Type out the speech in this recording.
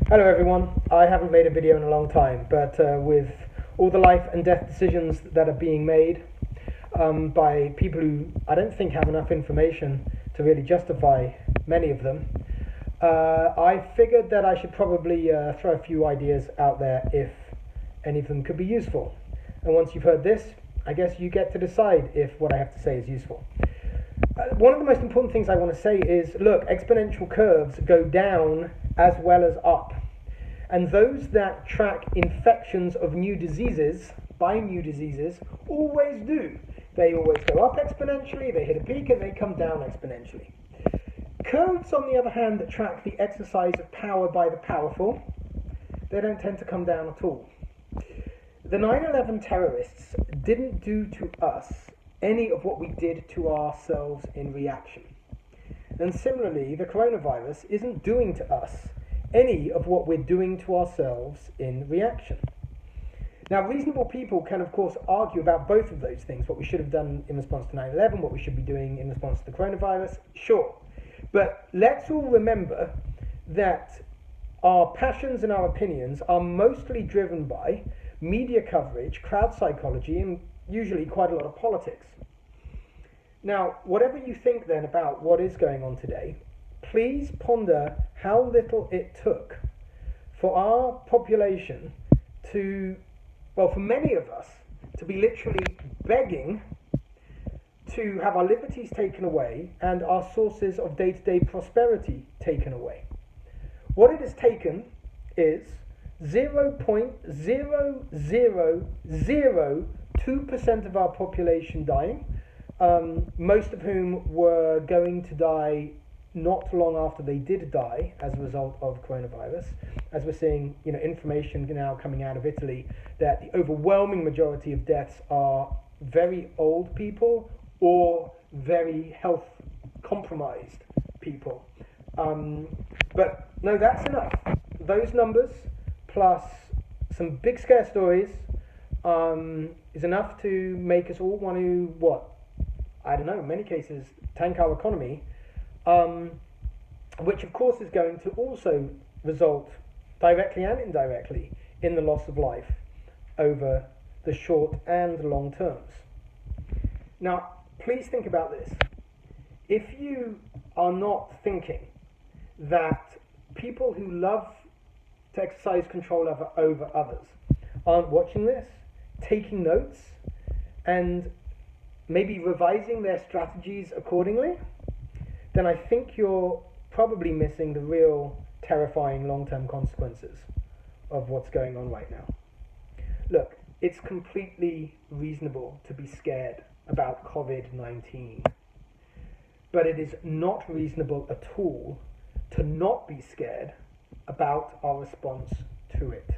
Hello everyone, I haven't made a video in a long time, but with all the life and death decisions that are being made by people who I don't think have enough information to really justify many of them, I figured that I should probably throw a few ideas out there if any of them could be useful. And once you've heard this, I guess you get to decide if what I have to say is useful. One of the most important things I want to say is, look, exponential curves go down as well as up. And those that track infections of new diseases by new diseases always do. They always go up exponentially, they hit a peak, and they come down exponentially. Curves, on the other hand, that track the exercise of power by the powerful, they don't tend to come down at all. The 9/11 terrorists didn't do to us any of what we did to ourselves in reaction. And similarly, the coronavirus isn't doing to us any of what we're doing to ourselves in reaction. Now, reasonable people can, of course, argue about both of those things, what we should have done in response to 9/11, what we should be doing in response to the coronavirus, sure. But let's all remember that our passions and our opinions are mostly driven by media coverage, crowd psychology, and usually quite a lot of politics. Now, whatever you think then about what is going on today, please ponder how little it took for our population to, well, for many of us, to be literally begging to have our liberties taken away and our sources of day-to-day prosperity taken away. What it has taken is 0.0002% of our population dying, most of whom were going to die not long after they did die as a result of coronavirus, as we're seeing, information now coming out of Italy that the overwhelming majority of deaths are very old people or very health compromised people. But no, that's enough. Those numbers plus some big scare stories is enough to make us all want to, in many cases, tank our economy, which of course is going to also result directly and indirectly in the loss of life over the short and long terms. Now, please think about this. If you are not thinking that people who love to exercise control over others aren't watching this, taking notes, and maybe revising their strategies accordingly, then I think you're probably missing the real terrifying long-term consequences of what's going on right now. Look, it's completely reasonable to be scared about COVID-19, but it is not reasonable at all to not be scared about our response to it.